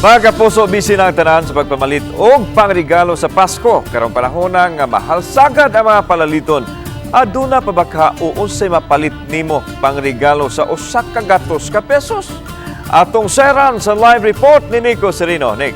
Mga kapuso, busy ng tanan sa pagpamalit og pangregalo sa Pasko. Karong panahon nga mahal sagad ang mga palaliton. Aduna pa ba ka o unsay mapalit nimo pangregalo sa usak ka gatos ka pesos? Atong seran sa live report ni Nico Serino. Nick.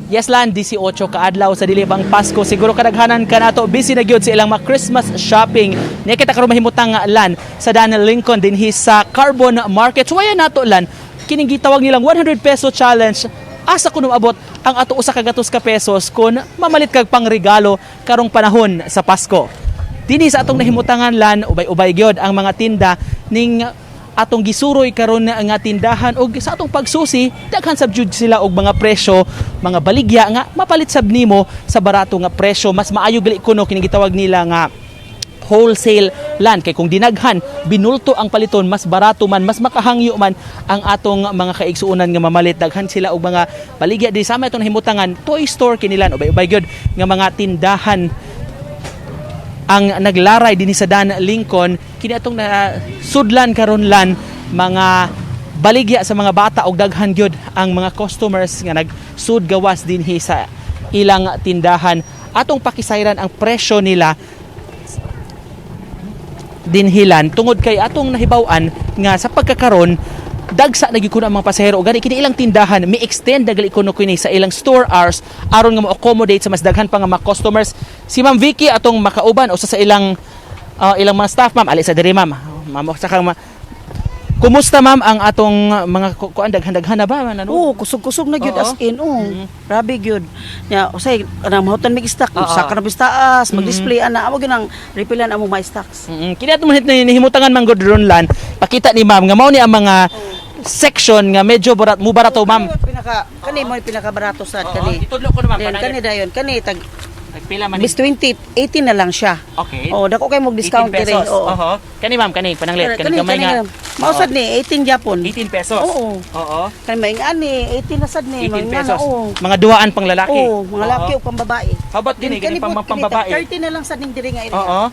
Yes lan, 18 kaadlaw sa dilibang Pasko. Siguro kadaghanan ka nato busy na gyud sa ilang mga Christmas shopping. Niya kita karon mahimutang lan sa Daniel Lincoln dinhi sa Carbon Market. Waya nato lan kining gitawag nilang 100 peso challenge. Asa kuno abot ang ato usa ka gatos ka pesos kun mamalit kag pangregalo karong panahon sa Pasko. Dinhi sa atong nahimutangan lan ubay-ubay gyud ang mga tinda ning atong gisuroy karon nga tindahan og sa atong pagsusi daghan sab jud sila og mga presyo, mga baligya nga mapalit sab nimo sa barato nga presyo. Mas maayo gali kuno kini gitawag nila nga wholesale land kay kung dinaghan binulto ang paliton mas barato man, mas makahangyo man ang atong mga kaigsuonan nga mamalit. Daghan sila og mga baligya di sama itong himutangan toy store kinilan ubay-ubay gyud nga mga tindahan ang naglaray dinhi sa Dan Lincoln. Kini atong sudlan karon lan mga baligya sa mga bata og daghan gyud ang mga customers nga nagsud gawas dinhi sa ilang tindahan. Atong pakisayran ang presyo nila dinhilan tungod kay atong nahibaw-an nga sa pagkakaron dagsa na gyud kuno ang mga pasahero gani kini ilang tindahan mi-extend dagali kuno kini sa ilang store hours aron nga mo-accommodate sa mas daghan pa nga mga customers. Si Ma'am Vicky atong makauban usa sa ilang mga staff. Ma'am, ali sa diri ma'am. Ma'am sa kang kumusta ma'am ang atong mga kuan daghan-daghan na ba ano? Oo, kusog-kusog na gyud as in. Grabe gyud. Ya, usay kanang mahutan mig stock, sa kanabis taas, mag-display ana amo gyud ang repilan amo my stocks. Kini atong himutangan man gud ron lan. Pakita ni ma'am nga mao ni ang mga section nga medyo barato ma'am. Kani mo pinaka barato sa kani. Itudlo ko na ma'am. Kani dayon, kani tag nagpila man. bis 20, 18 na lang siya. Okay. Oh, dako kay mo discount 18 diri. pesos. Oo. Kani ma'am, kani pananglit, kani gamay nga. Mausad ni 18 Japon. 18 pesos. Oo. Oo. Kani maing ani 18 na sad ni 18 mga pesos. oo. Mga duaan pang lalaki. Oo, mga lalaki o pambabae. How about gini pang pambabae? 30 na lang sad ning diri nga area. Oo.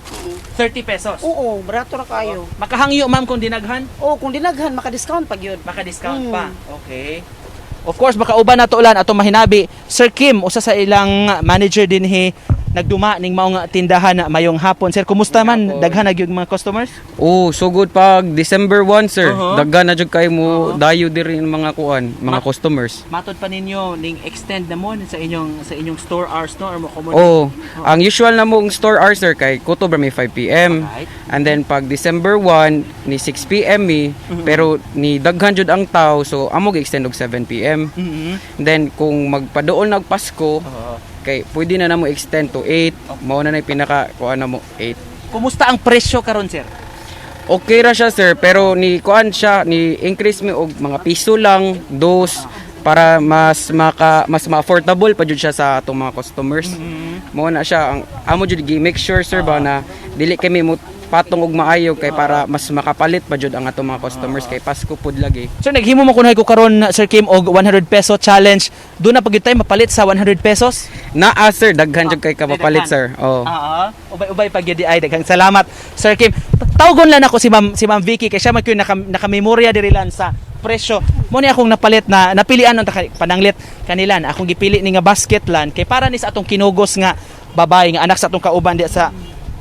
30 pesos. Oo, barato ra kayo. Makahangyo ma'am kung dinaghan? Oo, kung dinaghan maka-discount pag yun. Maka-discount pa. Okay. Of course, baka uban na to ulan atong mahinabi. Sir Kim, usa sa ilang manager dinhi nagduma ning mao nga tindahan mayong hapon. Sir, kumusta man? Daghan na gyud mga customers? Oh, so good pag December 1, sir. Daghan na jud kay mo dayo diri mga kuan, mga customers. Matod pa ninyo ning extend na mo sa inyong store hours no or mo Oh, ang usual na mong store hours sir kay October may 5 PM. Alright. And then pag December 1 ni 6 PM pero ni daghan jud ang tao so amo gi-extend og 7 PM. Then kung magpaduol nag Pasko kay pwede na namo extend to 8. Mao na pinaka kuan na mo 8. Kumusta ang presyo karon, sir? Okay ra siya sir pero ni kuan siya ni increase mi og mga piso lang dos para mas ma-affordable pa jud siya sa atong mga customers. Mao na siya ang amo jud gi make sure sir ba na dili kami mo patong og maayo kay para mas makapalit pa jud ang atong mga customers kay Pasko pud lagi. Sir, naghimo mo kuno ko karon, Sir Kim, og 100 peso challenge. Do na pag tayo mapalit sa 100 pesos? Naa sir daghan jud kay ka mapalit sir. Oh. Ubay-ubay pag yun ay daghang salamat, Sir Kim. Tawgon lang ako si Ma'am Vicky kay siya man kyun nakamemorya diri lan sa presyo. Mo ni akong napalit na napilian ang pananglit kanilan. Akong gipili ni nga basket lan kay para ni sa atong kinugos nga babae nga anak sa atong kauban di sa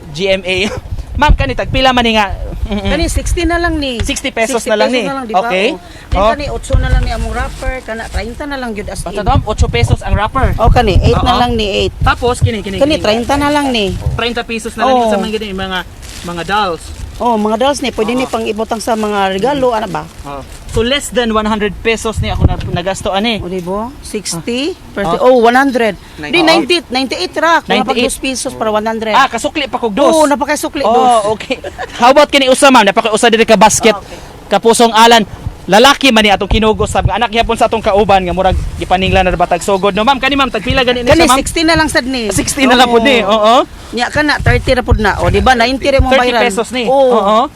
GMA. Ma'am, kani tagpila man ni nga Kani 60 na lang ni. 60 pesos na lang ni. Diba? Okay. Kani 8 na lang ni among wrapper, kana 30 na lang gyud as in. Basta dam 8 pesos ang wrapper. Oh, kani 8 na lang ni 8. Tapos kini Kani 30 na lang ni. 30 pesos na lang sa mga ganyan, mga dolls. Oh, mga dolls ni pwede ni pang ibutang sa mga regalo ana ba? So less than 100 pesos ni ako nagasto ani. O dibo? 60 oh 100. Di 90 98 ra. Kung 98 2 pesos para 100. Kasukli pa kog dos. Oo, napakasukli dos. Okay. How about kini usa ma'am? Napaka-usa diri ka basket. Kapusong alan. Lalaki man ni atong kinugos sab nga anak gyapon sa atong kauban nga murag gipaninglan na batag sugod no ma'am. Kani ma'am tagpila gani Kani ma'am? 60 na lang sad ni. 60 na lang pud ni. Oo. Nya kana 30 ra pud na. O di ba 90 ra mo 30 bayaran. pesos ni. Oo.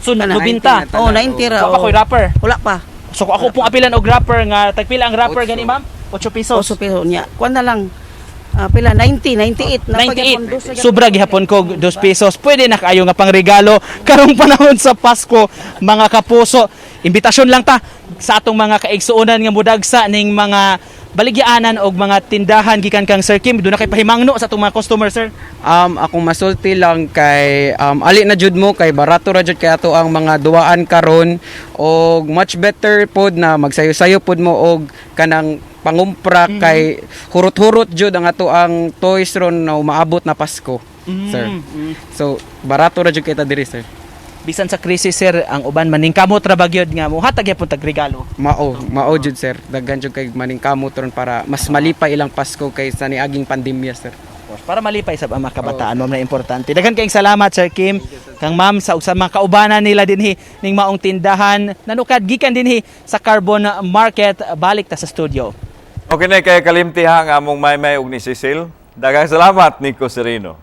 So Kana, 90. Oh, 90 ra. Wa pa ko'y rapper. Wala pa. So kung ako pong apilan og rapper nga tagpila ang rapper gani ma'am? 8 pesos. O so pero nya. Kuan na lang. pila 98 na pagyapon 98. Sobra gihapon ko 2 pesos. Pwede na kayo nga pangregalo karong panahon sa Pasko, mga kapuso. Imbitasyon lang ta sa atong mga kaigsuonan nga mudagsa ning mga baligyaanan og mga tindahan gikan kang Sir Kim. Doon na kay pahimangno sa atong mga customer, sir. Akong masulti lang kay ali na jud mo kay barato ra jud kay ato ang mga duwaan karon og much better pod na magsayo-sayo pod mo og kanang pangumpra kay hurot-hurot jud ang ato ang toys ron na umaabot na Pasko, sir. So barato ra jud kay ta diri, sir. Bisan sa krisis, sir, ang uban maningkamot ra bagyod nga muhatag gyapon tag regalo. Mao jud, sir. Daghan jud kay maningkamot ron para mas malipay ilang Pasko kaysa niaging pandemya, sir. Para malipay sa mga kabataan, ma'am, na importante. Daghan kayong salamat, Sir Kim. Kang ma'am sa mga kaubanan nila dinhi ning maong tindahan nanukad gikan dinhi sa Carbon Market. Balik ta sa studio. Okay na kay kalimti ha ang among Maymay ug ni Cecil. Daghang salamat Nico Sereno.